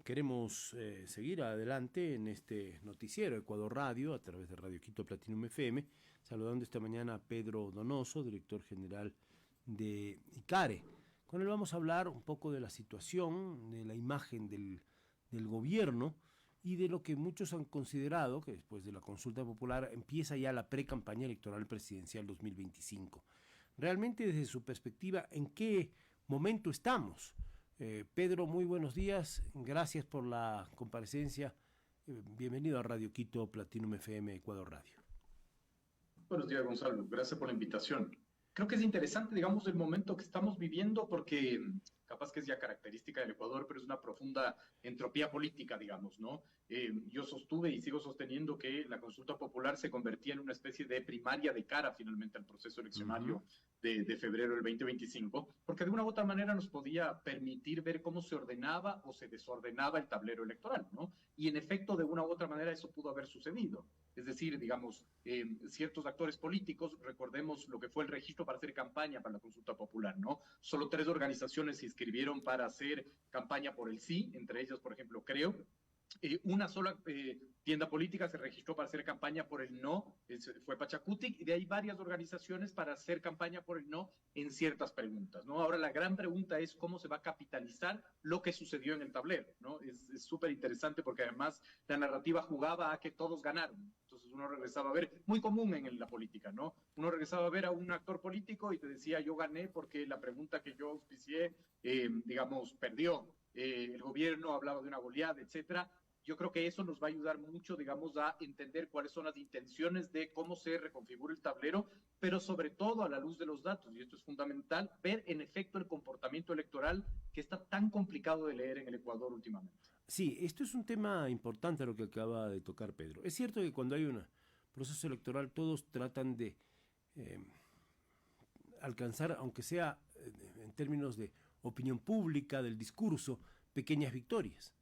queremos seguir adelante en este noticiero Ecuador Radio a través de Radio Quito Platinum FM, saludando esta mañana a Pedro Donoso, director general de ICARE. Con él vamos a hablar un poco de la situación, de la imagen del gobierno y de lo que muchos han considerado que después de la consulta popular empieza ya la pre-campaña electoral presidencial 2025. Realmente, desde su perspectiva, ¿en qué momento estamos? Pedro, muy buenos días, gracias por la comparecencia, bienvenido a Radio Quito Platinum FM Ecuador Radio. Buenos días, Gonzalo, gracias por la invitación. Creo que es interesante, digamos, el momento que estamos viviendo porque capaz que es ya característica del Ecuador, pero es una profunda entropía política, digamos, ¿no? Yo sostuve y sigo sosteniendo que la consulta popular se convertía en una especie de primaria de cara finalmente al proceso eleccionario de febrero del 2025, porque de una u otra manera nos podía permitir ver cómo se ordenaba o se desordenaba el tablero electoral, ¿no? Y en efecto, de una u otra manera eso pudo haber sucedido. Es decir, digamos, ciertos actores políticos, recordemos lo que fue el registro para hacer campaña para la consulta popular, ¿no? Solo 3 organizaciones se inscribieron para hacer campaña por el sí, entre ellas, por ejemplo, Creo. Una sola tienda política se registró para hacer campaña por el no, fue Pachacutic, y de ahí varias organizaciones para hacer campaña por el no en ciertas preguntas, ¿no? Ahora la gran pregunta es cómo se va a capitalizar lo que sucedió en el tablero, ¿no? Es súper interesante porque además la narrativa jugaba a que todos ganaron. Entonces uno regresaba a ver, muy común en la política, ¿no? Uno regresaba a ver a un actor político y te decía, yo gané porque la pregunta que yo auspicié, digamos, perdió. El gobierno hablaba de una goleada, etcétera. Yo creo que eso nos va a ayudar mucho, digamos, a entender cuáles son las intenciones de cómo se reconfigura el tablero, pero sobre todo a la luz de los datos, y esto es fundamental, ver en efecto el comportamiento electoral que está tan complicado de leer en el Ecuador últimamente. Sí, esto es un tema importante lo que acaba de tocar Pedro. Es cierto que cuando hay un proceso electoral todos tratan de alcanzar, aunque sea en términos de opinión pública, del discurso, pequeñas victorias.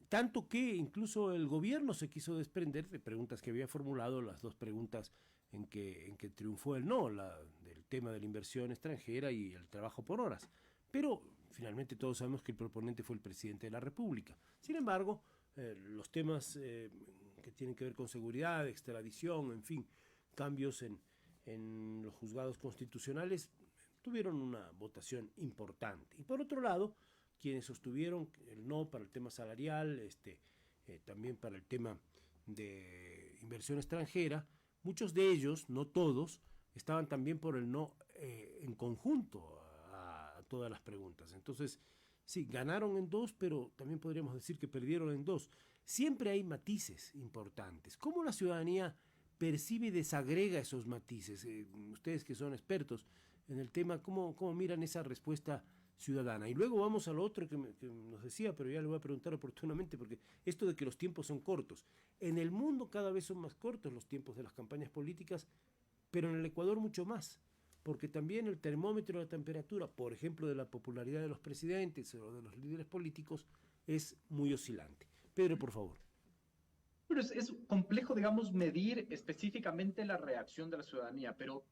Tanto que incluso el gobierno se quiso desprender de preguntas que había formulado, las 2 preguntas en que triunfó el no, del tema de la inversión extranjera y el trabajo por horas. Pero finalmente todos sabemos que el proponente fue el presidente de la República. Sin embargo, los temas que tienen que ver con seguridad, extradición, en fin, cambios en los juzgados constitucionales, tuvieron una votación importante. Y por otro lado, quienes sostuvieron el no para el tema salarial, también para el tema de inversión extranjera, muchos de ellos, no todos, estaban también por el no en conjunto a todas las preguntas. Entonces, sí, ganaron en 2, pero también podríamos decir que perdieron en 2. Siempre hay matices importantes. ¿Cómo la ciudadanía percibe y desagrega esos matices? Ustedes que son expertos en el tema, ¿cómo miran esa respuesta ciudadana? Y luego vamos a lo otro que nos decía, pero ya le voy a preguntar oportunamente, porque esto de que los tiempos son cortos. En el mundo cada vez son más cortos los tiempos de las campañas políticas, pero en el Ecuador mucho más, porque también el termómetro de la temperatura, por ejemplo, de la popularidad de los presidentes o de los líderes políticos, es muy oscilante. Pedro, por favor. Pero es complejo, digamos, medir específicamente la reacción de la ciudadanía, pero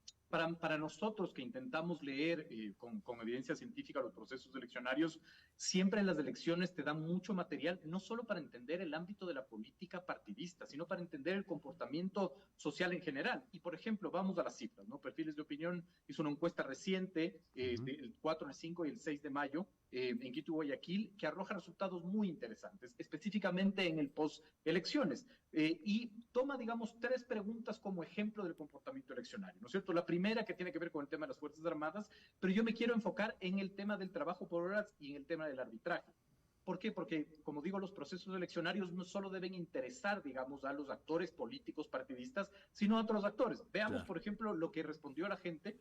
para nosotros que intentamos leer con evidencia científica los procesos eleccionarios, siempre en las elecciones te dan mucho material, no solo para entender el ámbito de la política partidista, sino para entender el comportamiento social en general. Y, por ejemplo, vamos a las cifras, ¿no? Perfiles de Opinión hizo una encuesta reciente, del 4, el 5 y el 6 de mayo, en Quito y Guayaquil, que arroja resultados muy interesantes, específicamente en el post-elecciones. Y toma, digamos, 3 preguntas como ejemplo del comportamiento eleccionario, ¿no es cierto? La primera, que tiene que ver con el tema de las Fuerzas Armadas, pero yo me quiero enfocar en el tema del trabajo por horas y en el tema del arbitraje. ¿Por qué? Porque, como digo, los procesos eleccionarios no solo deben interesar, digamos, a los actores políticos partidistas, sino a otros actores. Veamos, Claro. por ejemplo, lo que respondió la gente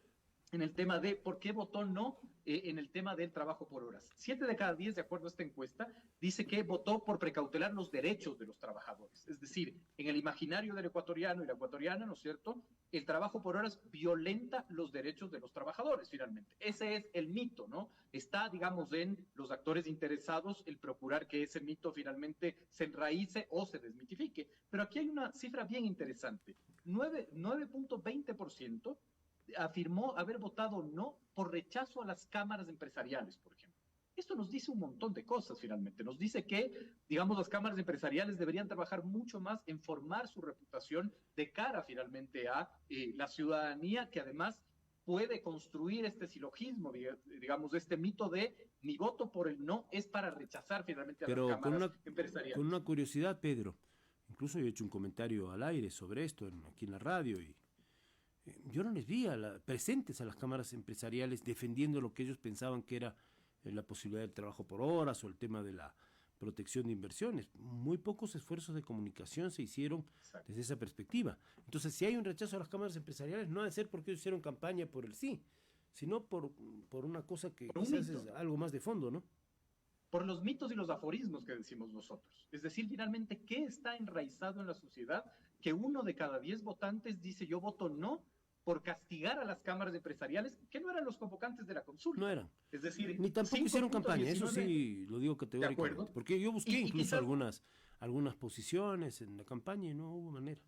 en el tema de por qué votó no en el tema del trabajo por horas. 7 de cada 10, de acuerdo a esta encuesta, dice que votó por precautelar los derechos de los trabajadores. Es decir, en el imaginario del ecuatoriano y la ecuatoriana, ¿no es cierto?, el trabajo por horas violenta los derechos de los trabajadores, finalmente. Ese es el mito, ¿no? Está, digamos, en los actores interesados el procurar que ese mito finalmente se enraíce o se desmitifique. Pero aquí hay una cifra bien interesante. 9.20% afirmó haber votado no por rechazo a las cámaras empresariales, por ejemplo. Esto nos dice un montón de cosas finalmente. Nos dice que, digamos, las cámaras empresariales deberían trabajar mucho más en formar su reputación de cara finalmente a la ciudadanía, que además puede construir este silogismo, digamos, este mito de mi voto por el no es para rechazar finalmente a las Pero cámaras con empresariales. una curiosidad, Pedro, incluso yo he hecho un comentario al aire sobre esto aquí en la radio y yo no les vi presentes a las cámaras empresariales defendiendo lo que ellos pensaban que era la posibilidad del trabajo por horas o el tema de la protección de inversiones. Muy pocos esfuerzos de comunicación se hicieron Exacto. desde esa perspectiva. Entonces, si hay un rechazo a las cámaras empresariales, no ha de ser porque ellos hicieron campaña por el sí, sino por una cosa que Por un quizás mito. es algo más de fondo, ¿no? Por los mitos y los aforismos que decimos nosotros. Es decir, finalmente, ¿qué está enraizado en la sociedad? Que 1 de cada 10 votantes dice yo voto no por castigar a las cámaras empresariales, que no eran los convocantes de la No consulta. eran. Es decir, Ni tampoco hicieron campaña, eso 5.19. sí lo digo De categóricamente. acuerdo. Porque yo busqué Y incluso quizás, algunas posiciones en la campaña y no hubo manera.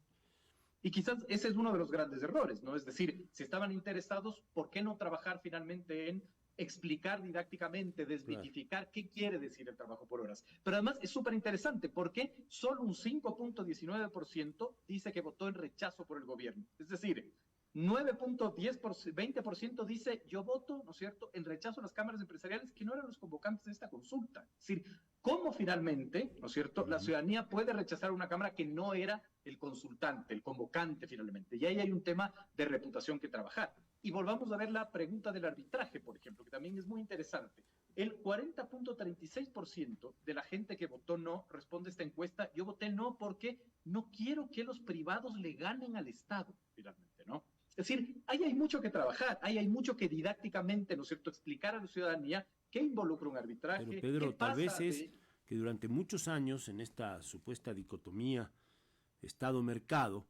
y quizás ese es uno de los grandes errores, ¿no? Es decir, si estaban interesados, ¿por qué no trabajar finalmente en explicar didácticamente, Claro. desmitificar qué quiere decir el trabajo por horas? Pero además es súper interesante porque solo un 5.19% dice que votó en rechazo por el gobierno. Es decir, 20% dice yo voto, ¿no es cierto?, en rechazo a las cámaras empresariales que no eran los convocantes de esta consulta. Es decir, ¿cómo finalmente, ¿no es cierto?, la ciudadanía puede rechazar una cámara que no era el consultante, el convocante finalmente? Y ahí hay un tema de reputación que trabajar. Y volvamos a ver la pregunta del arbitraje, por ejemplo, que también es muy interesante. El 40.36% de la gente que votó no responde a esta encuesta, yo voté no porque no quiero que los privados le ganen al Estado, finalmente, ¿no? Es decir, ahí hay mucho que trabajar, ahí hay mucho que didácticamente, ¿no es cierto?, explicar a la ciudadanía qué involucra un arbitraje, Pero qué Pedro, tal vez pasa es que durante muchos años en esta supuesta dicotomía Estado-mercado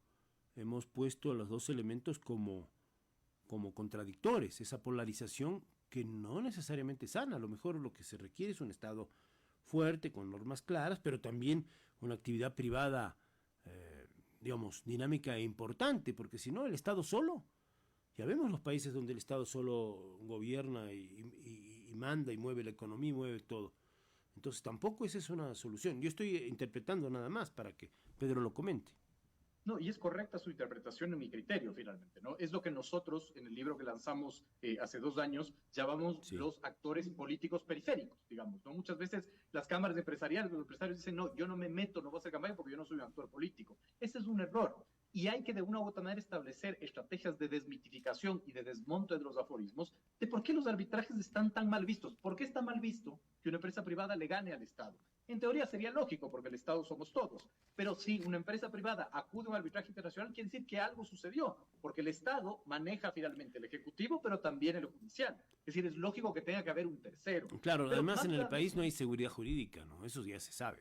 hemos puesto a los dos elementos como contradictores, esa polarización que no necesariamente es sana. A lo mejor lo que se requiere es un Estado fuerte, con normas claras, pero también una actividad privada, digamos, dinámica e importante, porque si no, el Estado solo, ya vemos los países donde el Estado solo gobierna y manda y mueve la economía y mueve todo. Entonces tampoco esa es una solución. Yo estoy interpretando nada más para que Pedro lo comente. No, y es correcta su interpretación en mi criterio, finalmente, ¿no? Es lo que nosotros, en el libro que lanzamos hace 2 años, llamamos Sí. los actores políticos periféricos, digamos, ¿no? Muchas veces las cámaras empresariales, los empresarios dicen, no, yo no me meto, no voy a hacer campaña porque yo no soy un actor político. Ese es un error. Y hay que de una u otra manera establecer estrategias de desmitificación y de desmonte de los aforismos de por qué los arbitrajes están tan mal vistos. ¿Por qué está mal visto que una empresa privada le gane al Estado? En teoría sería lógico porque el Estado somos todos, pero si una empresa privada acude a un arbitraje internacional quiere decir que algo sucedió, porque el Estado maneja finalmente el Ejecutivo, pero también el Judicial. Es decir, es lógico que tenga que haber un tercero. Claro, Pero además más en el allá de país eso, no hay seguridad jurídica, ¿no? Eso ya se sabe.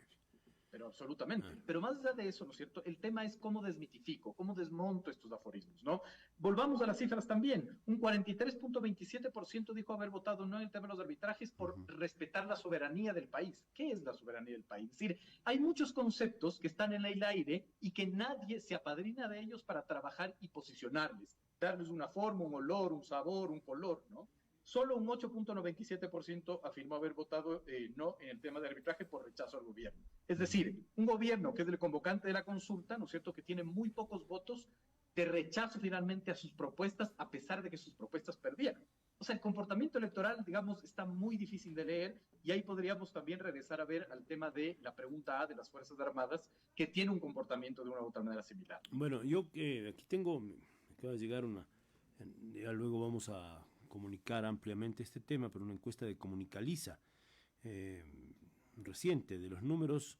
pero absolutamente. Pero más allá de eso, ¿no es cierto? El tema es cómo desmitifico, cómo desmonto estos aforismos, ¿no? Volvamos a las cifras también. Un 43.27% dijo haber votado no en el tema de los arbitrajes por respetar la soberanía del país. ¿Qué es la soberanía del país? Es decir, hay muchos conceptos que están en el aire y que nadie se apadrina de ellos para trabajar y posicionarles, darles una forma, un olor, un sabor, un color, ¿no? Solo un 8.97% afirmó haber votado no en el tema de arbitraje por rechazo al gobierno. Es decir, un gobierno que es el convocante de la consulta, ¿no es cierto?, que tiene muy pocos votos de rechazo finalmente a sus propuestas, a pesar de que sus propuestas perdieron. O sea, el comportamiento electoral, digamos, está muy difícil de leer y ahí podríamos también regresar a ver al tema de la pregunta A de las Fuerzas Armadas, que tiene un comportamiento de una u otra manera similar. Bueno, yo aquí tengo, me acaba de llegar ya luego vamos a comunicar ampliamente este tema, pero una encuesta de Comunicaliza reciente de los números,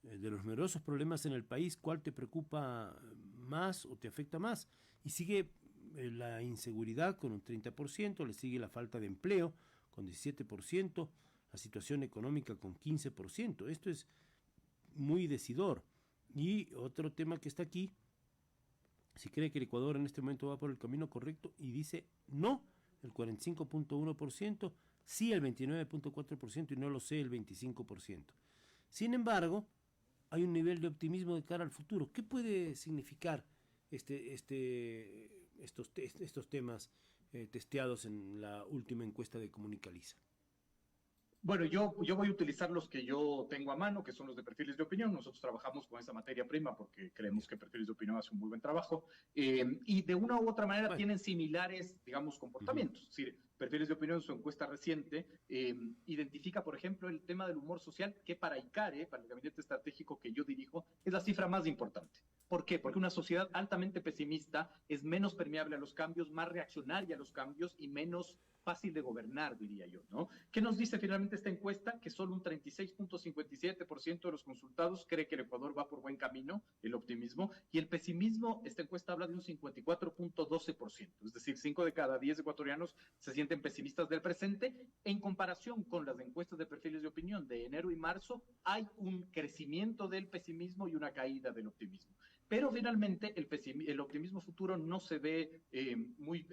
de los numerosos problemas en el país, ¿cuál te preocupa más o te afecta más? Y sigue la inseguridad con un 30%, le sigue la falta de empleo con 17%, la situación económica con 15%. Esto es muy decidor. Y otro tema que está aquí, si cree que el Ecuador en este momento va por el camino correcto, y dice no, el 45.1%, sí el 29.4% y no lo sé el 25%. Sin embargo, hay un nivel de optimismo de cara al futuro. ¿Qué puede significar estos temas testeados en la última encuesta de Comunicaliza? Bueno, yo voy a utilizar los que yo tengo a mano, que son los de perfiles de opinión. Nosotros trabajamos con esa materia prima porque creemos que perfiles de opinión hace un muy buen trabajo. Y de una u otra manera Bueno, tienen similares, digamos, ujú, comportamientos. Es decir, perfiles de opinión, su encuesta reciente, identifica, por ejemplo, el tema del humor social, que para ICARE, para el gabinete estratégico que yo dirijo, es la cifra más importante. ¿Por qué? Porque una sociedad altamente pesimista es menos permeable a los cambios, más reaccionaria a los cambios y menos fácil de gobernar, diría yo, ¿no? ¿Qué nos dice finalmente esta encuesta? Que solo un 36.57% de los consultados cree que el Ecuador va por buen camino, el optimismo, y el pesimismo, esta encuesta habla de un 54.12%, es decir, 5 de cada 10 ecuatorianos se sienten pesimistas del presente. En comparación con las encuestas de perfiles de opinión de enero y marzo, hay un crecimiento del pesimismo y una caída del optimismo. Pero finalmente el optimismo futuro no se ve muy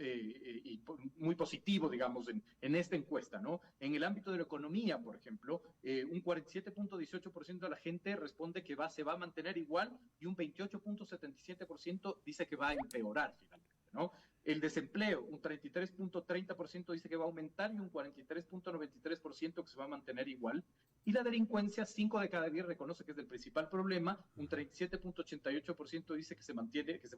positivo, digamos, en esta encuesta, ¿no? En el ámbito de la economía, por ejemplo, un 47.18% de la gente responde que se va a mantener igual y un 28.77% dice que va a empeorar finalmente, ¿no? El desempleo, un 33.30% dice que va a aumentar y un 43.93% que se va a mantener igual. Y la delincuencia, 5 de cada 10 reconoce que es el principal problema, un 37.88% dice que se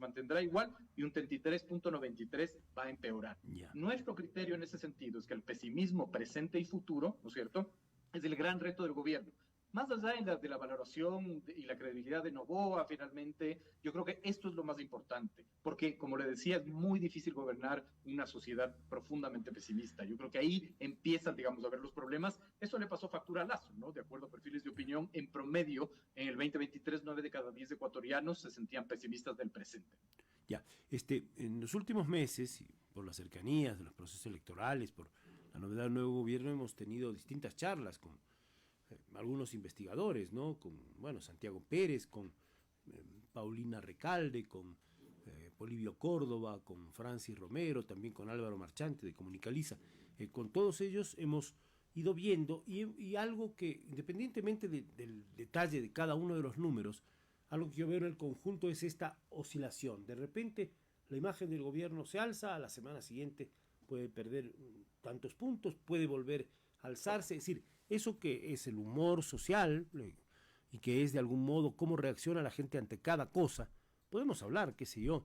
mantendrá igual y un 33.93% va a empeorar. ya. Nuestro criterio en ese sentido es que el pesimismo presente y futuro, ¿no es cierto?, es el gran reto del gobierno. Más allá de la valoración y la credibilidad de Noboa, finalmente, yo creo que esto es lo más importante, porque, como le decía, es muy difícil gobernar una sociedad profundamente pesimista. Yo creo que ahí empiezan, digamos, a ver los problemas. Eso le pasó factura a Lazo, ¿no? De acuerdo a perfiles de opinión, en promedio, en el 2023, 9 de cada 10 ecuatorianos se sentían pesimistas del presente. Ya, en los últimos meses, y por las cercanías de los procesos electorales, por la novedad del nuevo gobierno, hemos tenido distintas charlas con algunos investigadores, ¿no? Con, bueno, Santiago Pérez, con Paulina Recalde, con Polibio Córdoba, con Francis Romero, también con Álvaro Marchante de Comunicaliza. Con todos ellos hemos ido viendo y algo que, independientemente del detalle de cada uno de los números, algo que yo veo en el conjunto es esta oscilación. De repente la imagen del gobierno se alza, a la semana siguiente puede perder tantos puntos, puede volver a alzarse. Es decir, eso que es el humor social y que es de algún modo cómo reacciona la gente ante cada cosa, podemos hablar, qué sé yo,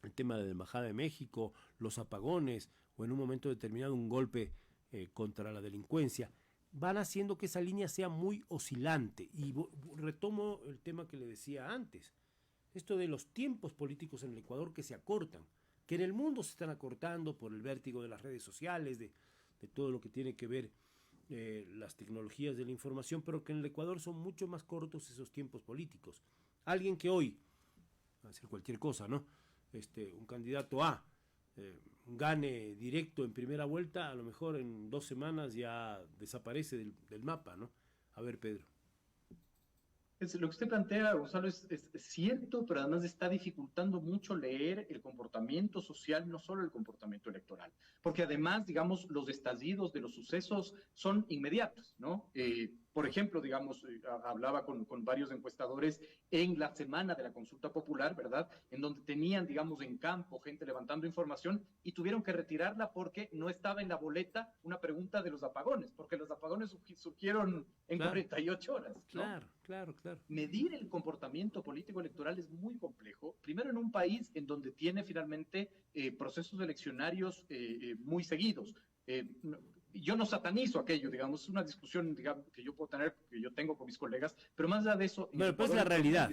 el tema de la Embajada de México, los apagones o en un momento determinado un golpe contra la delincuencia, van haciendo que esa línea sea muy oscilante. Y retomo el tema que le decía antes, esto de los tiempos políticos en el Ecuador que se acortan, que en el mundo se están acortando por el vértigo de las redes sociales, de todo lo que tiene que ver las tecnologías de la información, pero que en el Ecuador son mucho más cortos esos tiempos políticos. Alguien que hoy, va a decir cualquier cosa, ¿no? Un candidato A gane directo en primera vuelta, a lo mejor en 2 semanas ya desaparece del mapa, ¿no? A ver, Pedro. Lo que usted plantea, Gonzalo, es cierto, pero además está dificultando mucho leer el comportamiento social, no solo el comportamiento electoral, porque además, digamos, los estallidos de los sucesos son inmediatos, ¿no? Por ejemplo, digamos, hablaba con varios encuestadores en la semana de la consulta popular, ¿verdad? En donde tenían, digamos, en campo gente levantando información y tuvieron que retirarla porque no estaba en la boleta una pregunta de los apagones, porque los apagones surgieron en Claro, 48 horas, ¿no? claro, claro, claro. Medir el comportamiento político electoral es muy complejo, primero en un país en donde tiene finalmente procesos eleccionarios muy seguidos. Yo no satanizo aquello, digamos, es una discusión, digamos, que yo puedo tener, que yo tengo con mis colegas, pero más allá de eso... Bueno, pues es la realidad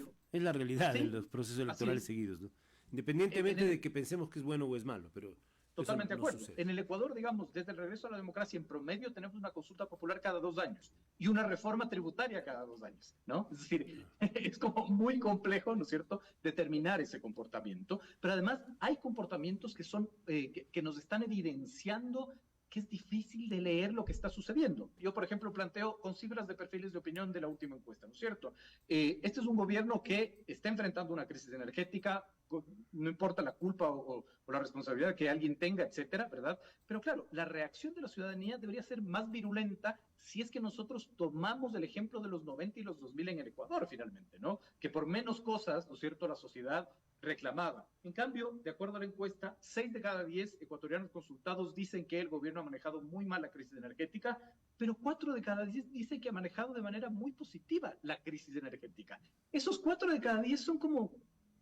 de sí, los procesos electorales seguidos, ¿no? en Independientemente el, de que pensemos que es bueno o es malo, pero eso Totalmente de no acuerdo. sucede. En el Ecuador, digamos, desde el regreso a la democracia, en promedio tenemos una consulta popular cada 2 años y una reforma tributaria cada 2 años, ¿no? Es decir, es como muy complejo, ¿no es cierto?, determinar ese comportamiento, pero además hay comportamientos que son, que nos están evidenciando que es difícil de leer lo que está sucediendo. Yo, por ejemplo, planteo con cifras de perfiles de opinión de la última encuesta, ¿no es cierto? Este es un gobierno que está enfrentando una crisis energética no importa la culpa o la responsabilidad que alguien tenga, etcétera, ¿verdad? Pero claro, la reacción de la ciudadanía debería ser más virulenta si es que nosotros tomamos el ejemplo de los 90 y los 2000 en el Ecuador, finalmente, ¿no? Que por menos cosas, ¿no es cierto?, la sociedad reclamaba. En cambio, de acuerdo a la encuesta, 6 de cada 10 ecuatorianos consultados dicen que el gobierno ha manejado muy mal la crisis energética, pero 4 de cada 10 dicen que ha manejado de manera muy positiva la crisis energética. Esos 4 de cada 10 son como...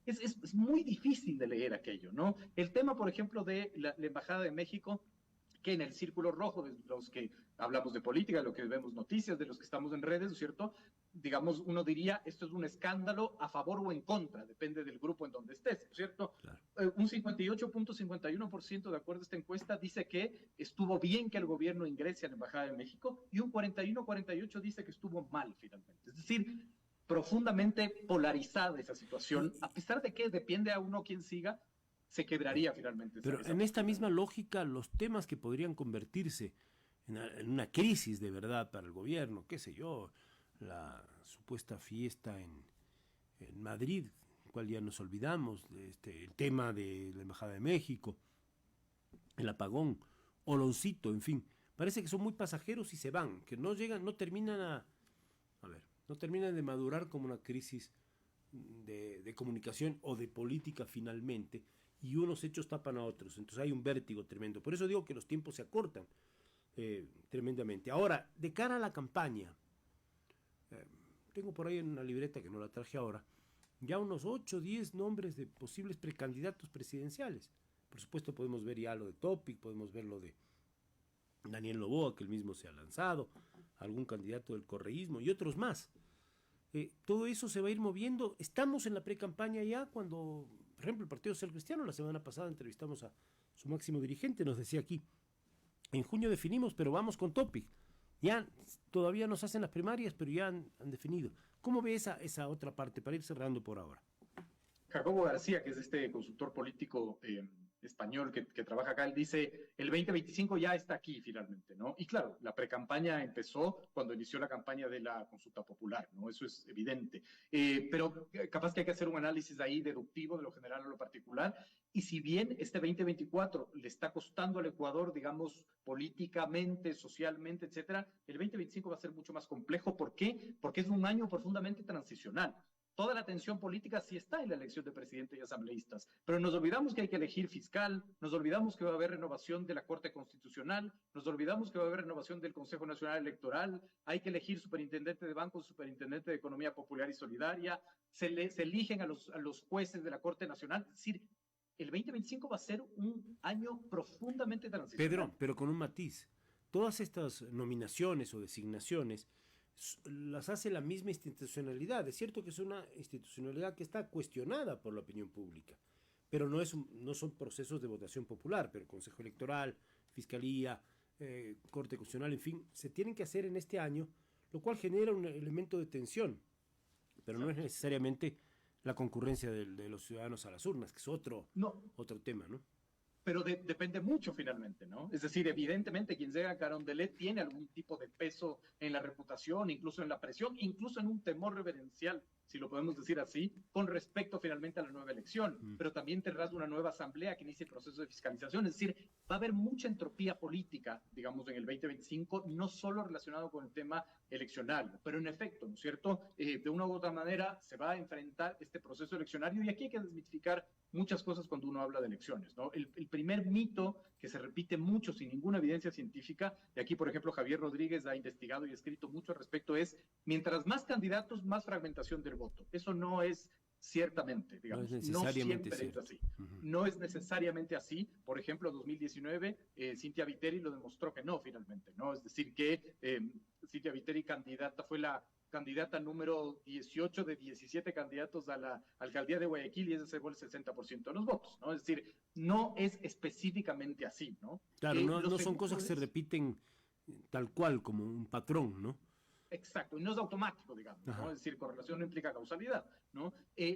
Es muy difícil de leer aquello, ¿no? El tema, por ejemplo, de la Embajada de México, que en el círculo rojo de los que hablamos de política, de los que vemos noticias, de los que estamos en redes, ¿no es cierto? Digamos, uno diría, esto es un escándalo a favor o en contra, depende del grupo en donde estés, ¿no es cierto? Claro. Un 58.51% de acuerdo a esta encuesta dice que estuvo bien que el gobierno ingrese a la Embajada de México y un 41.48% dice que estuvo mal finalmente. Es decir, profundamente polarizada esa situación, a pesar de que depende a uno quien siga, se quebraría finalmente. Pero en esta misma lógica, los temas que podrían convertirse en una crisis de verdad para el gobierno, qué sé yo, la supuesta fiesta en Madrid, cual ya nos olvidamos, el tema de la Embajada de México, el apagón, Oloncito, en fin, parece que son muy pasajeros y se van, que no llegan, no terminan no terminan de madurar como una crisis de comunicación o de política finalmente, y unos hechos tapan a otros, entonces hay un vértigo tremendo. Por eso digo que los tiempos se acortan tremendamente. Ahora, de cara a la campaña, tengo por ahí en una libreta que no la traje ahora, ya unos 8 o 10 nombres de posibles precandidatos presidenciales. Por supuesto podemos ver ya lo de Topic, podemos ver lo de Daniel Noboa, que él mismo se ha lanzado, algún candidato del correísmo y otros más. Todo eso se va a ir moviendo. Estamos en la pre-campaña ya cuando, por ejemplo, el Partido Social Cristiano, la semana pasada entrevistamos a su máximo dirigente, nos decía aquí, en junio definimos, pero vamos con Topic. Ya todavía nos hacen las primarias, pero ya han definido. ¿Cómo ve esa otra parte para ir cerrando por ahora? Jacobo García, que es este consultor político español que trabaja acá, él dice, el 2025 ya está aquí finalmente, ¿no? Y claro, la precampaña empezó cuando inició la campaña de la consulta popular, ¿no? Eso es evidente. Pero capaz que hay que hacer un análisis ahí deductivo de lo general a lo particular. Y si bien este 2024 le está costando al Ecuador, digamos, políticamente, socialmente, etcétera, el 2025 va a ser mucho más complejo. ¿Por qué? Porque es un año profundamente transicional. Toda la atención política sí está en la elección de presidente y asambleístas, pero nos olvidamos que hay que elegir fiscal, nos olvidamos que va a haber renovación de la Corte Constitucional, nos olvidamos que va a haber renovación del Consejo Nacional Electoral, hay que elegir superintendente de bancos, superintendente de Economía Popular y Solidaria, se eligen a los jueces de la Corte Nacional. Es decir, el 2025 va a ser un año profundamente transicional. Pedro, pero con un matiz. Todas estas nominaciones o designaciones las hace la misma institucionalidad. Es cierto que es una institucionalidad que está cuestionada por la opinión pública, pero no son procesos de votación popular, pero Consejo Electoral, Fiscalía, Corte Constitucional, en fin, se tienen que hacer en este año, lo cual genera un elemento de tensión, pero no es necesariamente la concurrencia de los ciudadanos a las urnas, que es otro tema, ¿no? Pero depende mucho finalmente, ¿no? Es decir, evidentemente quien llega a Carondelet tiene algún tipo de peso en la reputación, incluso en la presión, incluso en un temor reverencial, si lo podemos decir así, con respecto finalmente a la nueva elección. Pero también tendrás una nueva asamblea que inicie el proceso de fiscalización. Es decir, va a haber mucha entropía política, digamos, en el 2025, no solo relacionado con el tema eleccionario, pero en efecto, ¿no es cierto? De una u otra manera se va a enfrentar este proceso eleccionario y aquí hay que desmitificar muchas cosas cuando uno habla de elecciones, ¿no? El primer mito que se repite mucho sin ninguna evidencia científica, y aquí, por ejemplo, Javier Rodríguez ha investigado y escrito mucho al respecto, es mientras más candidatos, más fragmentación del voto. Eso no es ciertamente, digamos, no es necesariamente no siempre es así. No es necesariamente así. Por ejemplo, 2019, Cintia Viteri lo demostró que no, finalmente, ¿no? Es decir, que Cintia Viteri fue la candidata número 18 de 17 candidatos a la alcaldía de Guayaquil y ese se llevó el 60% de los votos, ¿no? Es decir, no es específicamente así, ¿no? Claro, no son cosas que se repiten tal cual, como un patrón, ¿no? Exacto, y no es automático, digamos, ¿no? Es decir, correlación no implica causalidad, ¿no?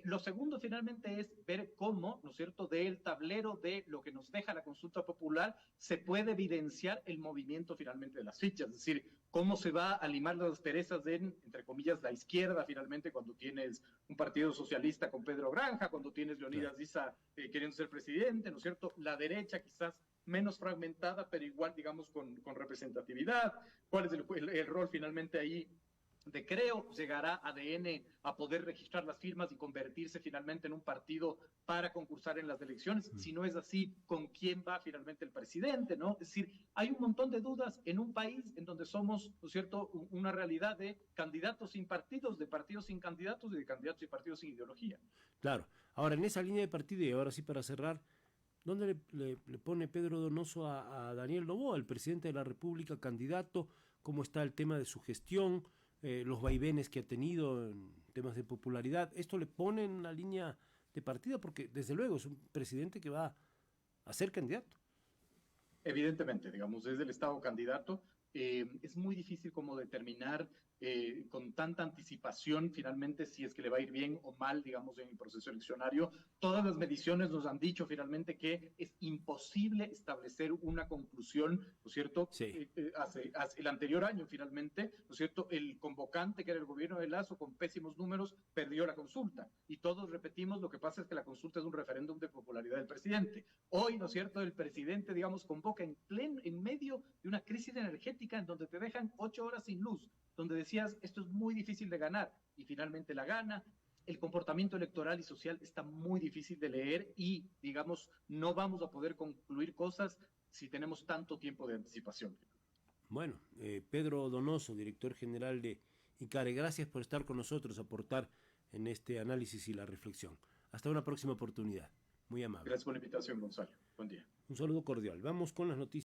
Lo segundo, finalmente, es ver cómo, ¿no es cierto?, del tablero de lo que nos deja la consulta popular se puede evidenciar el movimiento, finalmente, de las fichas, es decir, cómo se va a limar las asperezas de, entre comillas, la izquierda, finalmente, cuando tienes un partido socialista con Pedro Granja, cuando tienes Leonidas Issa queriendo ser presidente, ¿no es cierto?, la derecha quizás menos fragmentada, pero igual, digamos, con representatividad. ¿Cuál es el rol finalmente ahí de Creo? ¿Llegará ADN a poder registrar las firmas y convertirse finalmente en un partido para concursar en las elecciones? Si no es así, ¿con quién va finalmente el presidente? ¿No? Es decir, hay un montón de dudas en un país en donde somos, ¿no es cierto?, una realidad de candidatos sin partidos, de partidos sin candidatos y de candidatos y partidos sin ideología. Claro. Ahora, en esa línea de partida, y ahora sí para cerrar, ¿dónde le pone Pedro Donoso a Daniel Noboa, el presidente de la República, candidato? ¿Cómo está el tema de su gestión? Los vaivenes que ha tenido en temas de popularidad. ¿Esto le pone en una línea de partida? Porque desde luego es un presidente que va a ser candidato. Evidentemente, digamos, desde el Estado candidato, es muy difícil como determinar con tanta anticipación finalmente si es que le va a ir bien o mal, digamos, en el proceso eleccionario. Todas las mediciones nos han dicho finalmente que es imposible establecer una conclusión, ¿no es cierto? Sí. Hace el anterior año finalmente, ¿no es cierto?, el convocante, que era el gobierno de Lazo, con pésimos números, perdió la consulta. Y todos repetimos, lo que pasa es que la consulta es un referéndum de popularidad del presidente. Hoy, ¿no es cierto?, el presidente, digamos, convoca en medio de una crisis energética en donde te dejan 8 horas sin luz, donde decías, esto es muy difícil de ganar, y finalmente la gana. El comportamiento electoral y social está muy difícil de leer y, digamos, no vamos a poder concluir cosas si tenemos tanto tiempo de anticipación. Bueno, Pedro Donoso, director general de ICARE, gracias por estar con nosotros, aportar en este análisis y la reflexión. Hasta una próxima oportunidad. Muy amable. Gracias por la invitación, Gonzalo. Buen día. Un saludo cordial. Vamos con las noticias.